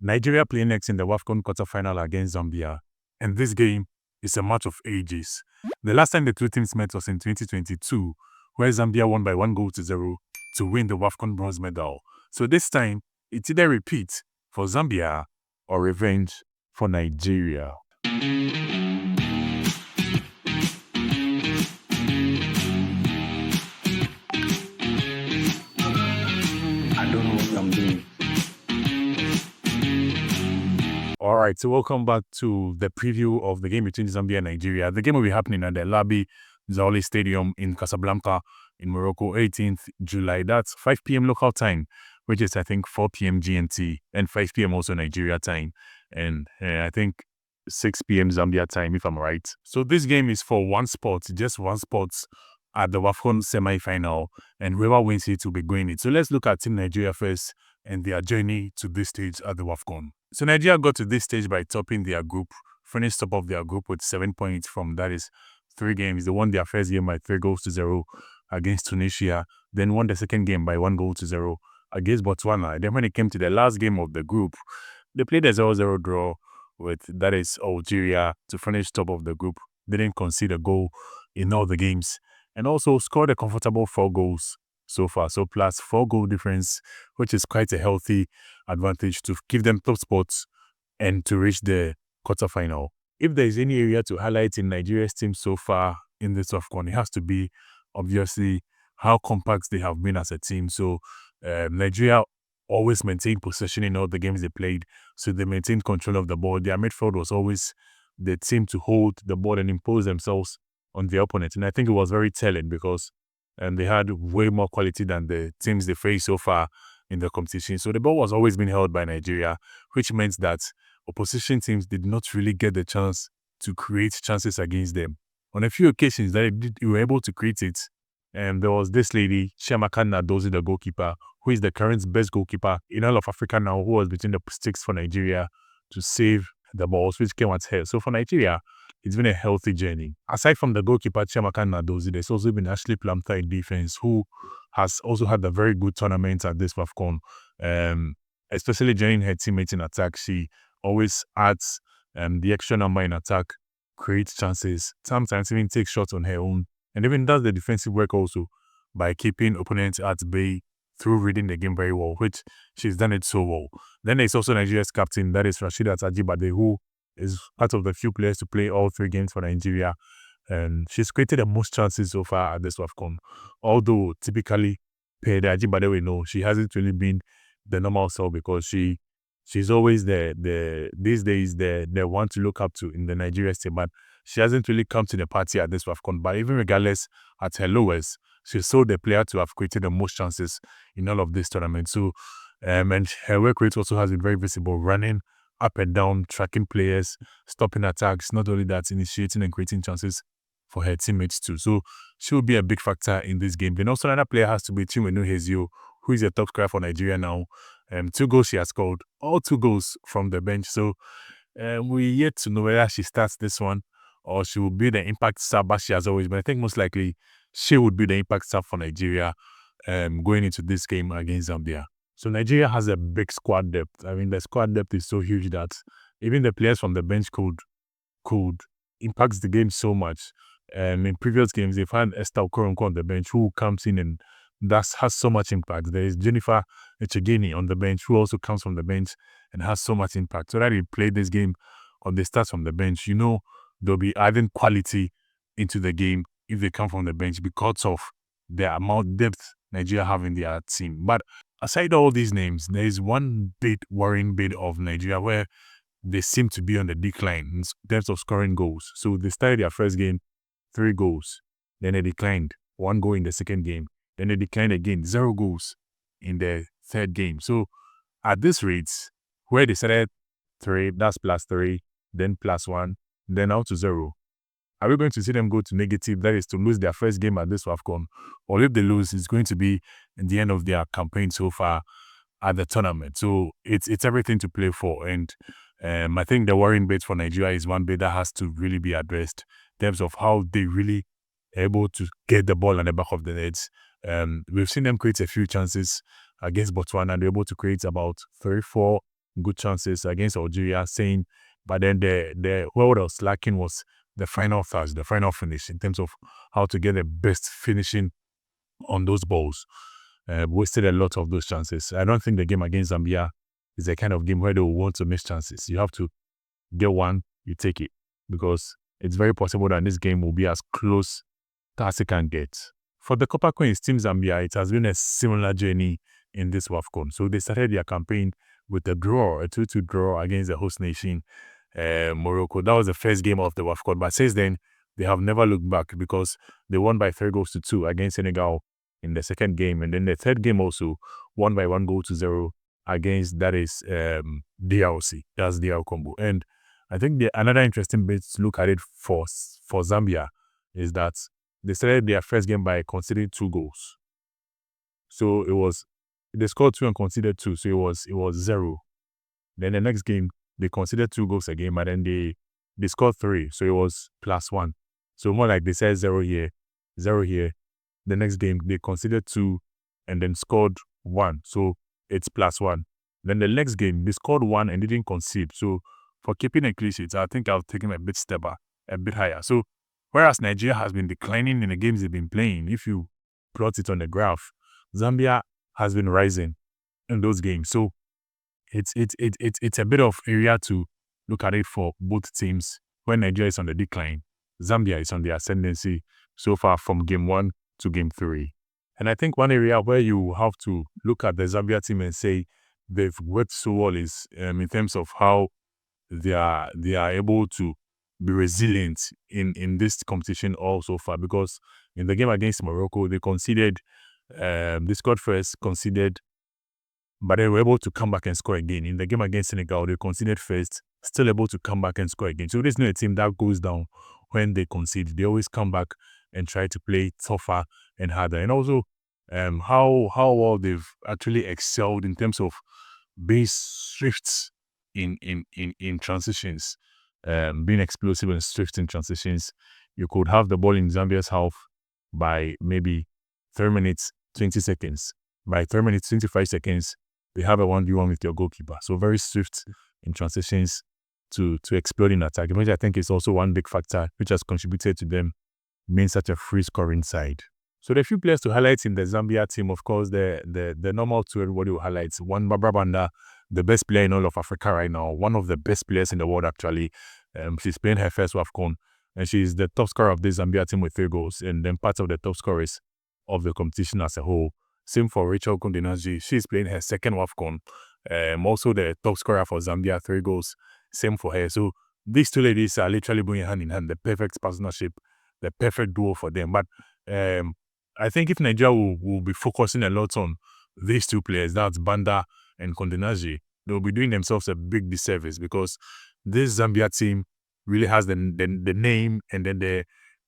Nigeria play next in the WAFCON quarterfinal against Zambia, and this game is a match of ages. The last time the two teams met was in 2022, where Zambia won by 1-0 to win the WAFCON bronze medal. So this time, it's either repeat for Zambia or revenge for Nigeria. I don't know what I'm doing. All right, so welcome back to the preview of the game between Zambia and Nigeria. The game will be happening at the Labi Zaole Stadium in Casablanca in Morocco, 18th July. That's 5 p.m. local time, which is, I think, 4 p.m. GMT and 5 p.m. also Nigeria time. And I think 6 p.m. Zambia time, if I'm right. So this game is for one spot, just one spot at the WAFCON semi-final, and whoever wins it will be going it. So let's look at Team Nigeria first and their journey to this stage at the WAFCON. So Nigeria got to this stage by topping their group, finished top of their group with 7 points from, that is, 3 games. They won their first game by 3-0 against Tunisia, then won the second game by 1-0 against Botswana. Then when it came to the last game of the group, they played a 0-0 draw with, that is, Algeria to finish top of the group. They didn't concede a goal in all the games and also scored a comfortable 4 goals so far. So plus 4 goal difference, which is quite a healthy advantage to give them top spots and to reach the quarterfinal. If there is any area to highlight in Nigeria's team so far in this WAFCON, it has to be obviously how compact they have been as a team. So Nigeria always maintained possession in all the games they played, so they maintained control of the ball. Their midfield was always the team to hold the ball and impose themselves on the opponent, and I think it was very telling because they had way more quality than the teams they faced so far in the competition. So the ball was always being held by Nigeria, which meant that opposition teams did not really get the chance to create chances against them. On a few occasions that they were able to create it, and there was this lady, Chiamaka Nnadozie, the goalkeeper, who is the current best goalkeeper in all of Africa now, who was between the sticks for Nigeria to save the balls, which came at her. So for Nigeria, it's been a healthy journey. Aside from the goalkeeper, Chiamaka Nnadozie, there's also been Ashley Plumter in defense, who has also had a very good tournament at this WAFCON, especially joining her teammates in attack. She always adds the extra number in attack, creates chances, sometimes even takes shots on her own, and even does the defensive work also by keeping opponents at bay through reading the game very well, which she's done it so well. Then there's also Nigeria's captain, that is Rasheedat Ajibade, who is part of the few players to play all 3 games for Nigeria. And she's created the most chances so far at this WAFCON. Although typically, per the Ajibade we know, she hasn't really been the normal self because she's always these days the one to look up to in the Nigeria team. But she hasn't really come to the party at this WAFCON. But even regardless, at her lowest, she's still the player to have created the most chances in all of this tournament. So, and her work rate also has been very visible, running up and down, tracking players, stopping attacks. Not only that, initiating and creating chances for her teammates too. So she will be a big factor in this game. Then also another player has to be Chinwendu Hezio, who is a top scorer for Nigeria now. 2 goals she has scored, all 2 goals from the bench. So we're yet to know whether she starts this one or she will be the impact sub as she has always been. I think most likely she would be the impact sub for Nigeria going into this game against Zambia. So Nigeria has a big squad depth. I mean, the squad depth is so huge that even the players from the bench could impact the game so much. In previous games, they've had Esther Okoronkwo on the bench who comes in and has so much impact. There is Jennifer Echegini on the bench who also comes from the bench and has so much impact. So that they play this game or they start from the bench, you know they'll be adding quality into the game if they come from the bench because of the amount of depth Nigeria have in their team. But aside all these names, there is one bit worrying bit of Nigeria where they seem to be on the decline in terms of scoring goals. So they started their first game, 3 goals. Then they declined, 1 goal in the second game. Then they declined again, 0 goals in the third game. So at this rate, where they started 3, that's +3, then +1, then out to 0. Are we going to see them go to negative, that is to lose their first game at this WAFCON? Or if they lose, it's going to be in the end of their campaign so far at the tournament. So it's everything to play for. And I think the worrying bit for Nigeria is one bit that has to really be addressed in terms of how they really are able to get the ball on the back of the nets. We've seen them create a few chances against Botswana. They're able to create about 3-4 good chances against Algeria, saying, but then what was lacking was the final touch, the final finish in terms of how to get the best finishing on those balls. Wasted a lot of those chances. I don't think the game against Zambia is a kind of game where they will want to miss chances. You have to get one, you take it, because it's very possible that this game will be as close as it can get. For the Copper Queens, Team Zambia, it has been a similar journey in this WAFCON. So they started their campaign with a draw, a 2-2 draw against the host nation, Morocco. That was the first game of the WAFCON. But since then, they have never looked back because they won by 3-2 against Senegal in the second game. And then the third game also won by 1-0 against, that is DRC. That's DR Congo. And I think another interesting bit to look at it for Zambia is that they started their first game by conceding 2 goals. So they scored 2 and conceded 2. So it was 0. Then the next game, they conceded 2 goals again, but then they scored 3. So it was +1. So more like they said 0 here, 0 here. The next game, they conceded 2 and then scored 1. So it's +1. Then the next game, they scored 1 and didn't concede. So for keeping a clean sheet, I think I'll take him a bit higher. So whereas Nigeria has been declining in the games they've been playing, if you plot it on the graph, Zambia has been rising in those games. So it's a bit of area to look at it for both teams. When Nigeria is on the decline, Zambia is on the ascendancy so far from game 1 to game 3. And I think one area where you have to look at the Zambia team and say they've worked so well is in terms of how they are able to be resilient in this competition all so far, because in the game against Morocco, they conceded, they scored first, conceded, but they were able to come back and score again. In the game against Senegal, they conceded first, still able to come back and score again. So there's no team that goes down when they concede. They always come back and try to play tougher and harder. And also how well they've actually excelled in terms of being swift in transitions, being explosive and swift in transitions. You could have the ball in Zambia's half by maybe 3 minutes, 20 seconds. By 3 minutes, 25 seconds, they have a 1v1 with your goalkeeper. So very swift in transitions to explode in attack, which I think is also one big factor which has contributed to them being such a free scoring side. So the few players to highlight in the Zambia team, of course, the normal two everybody will highlight. One, Barbara Banda, the best player in all of Africa right now, one of the best players in the world actually. She's playing her first WAFCON, and she's the top scorer of the Zambia team with 3 goals, and then part of the top scorers of the competition as a whole. Same for Rachel Kondinaji. She's playing her second WAFCON. Also the top scorer for Zambia, 3 goals. Same for her. So these two ladies are literally going hand in hand, the perfect partnership, the perfect duo for them. But I think if Nigeria will be focusing a lot on these two players, that's Banda and Kondinaji, they'll be doing themselves a big disservice, because this Zambia team really has the name and then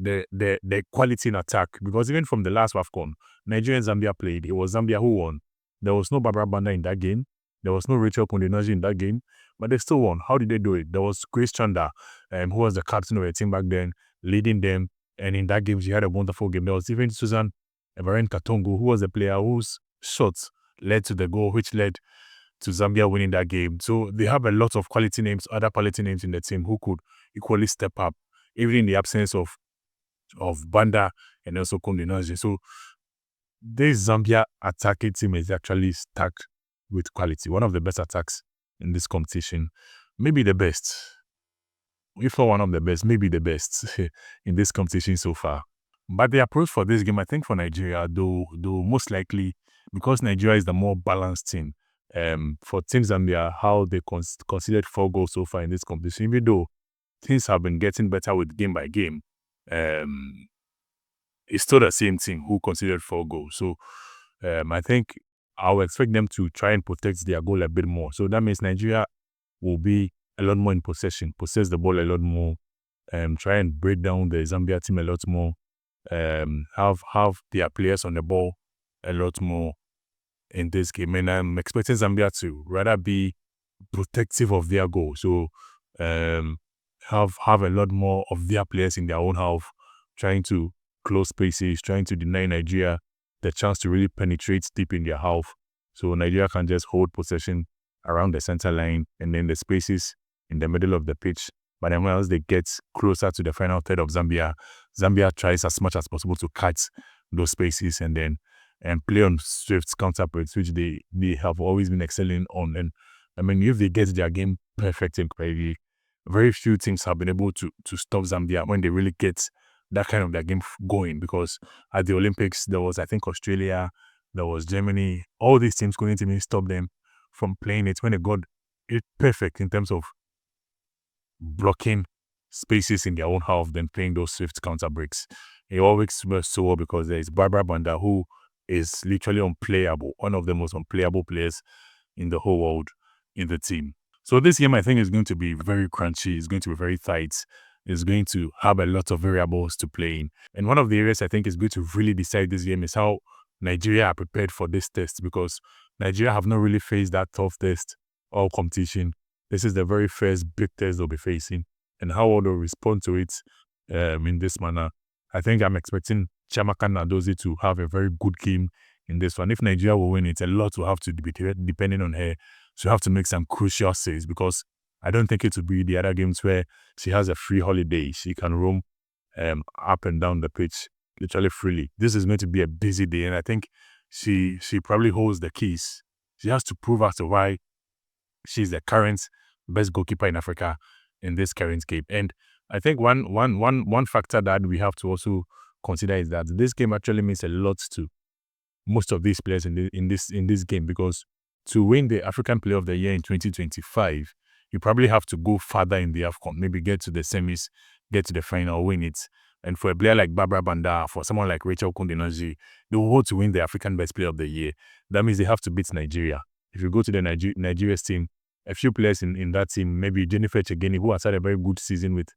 the quality in attack. Because even from the last WAFCON, Nigeria and Zambia played. It was Zambia who won. There was no Barbara Banda in that game. There was no Rachel Kondinaji in that game, but they still won. How did they do it? There was Grace Chanda, who was the captain of the team back then, leading them. And in that game, she had a wonderful game. There was even Susan Everett Katongo, who was a player whose shots led to the goal, which led to Zambia winning that game. So they have a lot of quality names, other quality names in the team who could equally step up, even in the absence of Banda and also Kondinaji. So this Zambia attacking team is actually stacked with quality. One of the best attacks in this competition. Maybe the best. If not one of the best, maybe the best in this competition so far. But the approach for this game, I think for Nigeria, though most likely, because Nigeria is the more balanced team, for Team Zambia, how they considered 4 goals so far in this competition, even though things have been getting better with game by game, it's still the same team who considered 4 goals. So I think I'll expect them to try and protect their goal a bit more. So that means Nigeria will be a lot more in possession, possess the ball a lot more, try and break down the Zambia team a lot more, have their players on the ball a lot more in this game. And I'm expecting Zambia to rather be protective of their goal. So have a lot more of their players in their own half, trying to close spaces, trying to deny Nigeria the chance to really penetrate deep in their half. So Nigeria can just hold possession around the center line and then the spaces in the middle of the pitch. But then once they get closer to the final third of Zambia, Zambia tries as much as possible to cut those spaces and then play on swift counter breaks, which they have always been excelling on. And I mean, if they get their game perfect and very few teams have been able to stop Zambia when they really get that kind of their game going. Because at the Olympics, there was, I think, Australia, there was Germany. All these teams couldn't even stop them from playing it when they got it perfect in terms of blocking spaces in their own half, then playing those swift counter breaks. It always works so well because there is Barbara Banda, who is literally unplayable, one of the most unplayable players in the whole world in the team. So this game, I think, is going to be very crunchy. It's going to be very tight. It's going to have a lot of variables to play in. And one of the areas I think is going to really decide this game is how Nigeria are prepared for this test, because Nigeria have not really faced that tough test or competition. This is the very first big test they'll be facing, and how will they respond to it in this manner. I think I'm expecting Chiamaka Nnadozie to have a very good game in this one. If Nigeria will win it, a lot will have to be depending on her. She'll have to make some crucial saves, because I don't think it will be the other games where she has a free holiday. She can roam up and down the pitch literally freely. This is going to be a busy day, and I think she probably holds the keys. She has to prove as to why she's the current best goalkeeper in Africa in this current game. And I think one factor that we have to also consider is that this game actually means a lot to most of these players in this game, because to win the African Player of the Year in 2025, you probably have to go further in the WAFCON, maybe get to the semis, get to the final, win it. And for a player like Barbara Banda, for someone like Rachel Kundenaji, they will want to win the African Best Player of the Year. That means they have to beat Nigeria. If you go to the Nigeria's team, a few players in that team, maybe Jennifer Chegeni, who has had a very good season with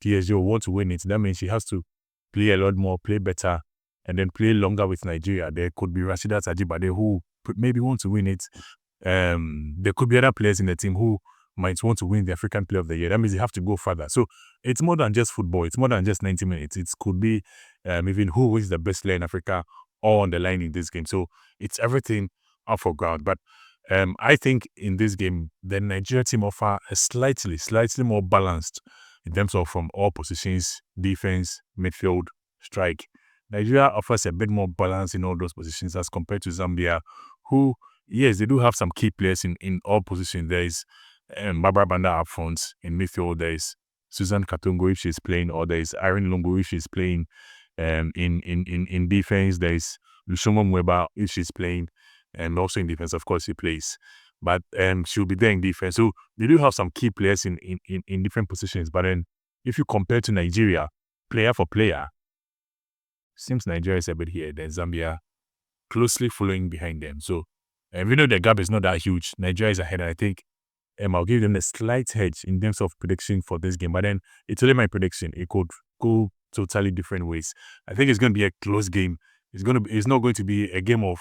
PSG, will want to win it. That means she has to play a lot more, play better, and then play longer with Nigeria. There could be Rashida Tajibade, who maybe want to win it. There could be other players in the team who might want to win the African Player of the Year. That means they have to go further. So it's more than just football. It's more than just 90 minutes. It could be even who is the best player in Africa all on the line in this game. So it's everything up for ground. But I think in this game, the Nigeria team offer a slightly more balanced in terms of from all positions, defense, midfield, strike. Nigeria offers a bit more balance in all those positions as compared to Zambia, who, yes, they do have some key players in all positions. There is Barbara Banda up front. In midfield, there is Susan Katongo if she's playing, or there is Irene Lungu if she's playing. In defense, there is Lushomo Mweba if she's playing, and also in defense, of course, he plays. But she'll be there in defense. So they do have some key players in different positions. But then if you compare to Nigeria, player for player, seems Nigeria is a bit here, then Zambia closely following behind them. So even though the gap is not that huge, Nigeria is ahead. And I think I'll give them a slight edge in terms of prediction for this game. But then it's only my prediction. It could go totally different ways. I think it's going to be a close game. It's not going to be a game of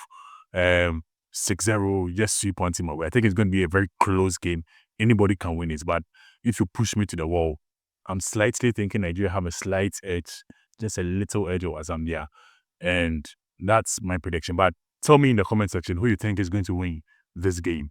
6-0, just 3 points in my way. I think it's going to be a very close game. Anybody can win it. But if you push me to the wall, I'm slightly thinking Nigeria have a slight edge, just a little edge over Zambia. And that's my prediction. But tell me in the comment section who you think is going to win this game.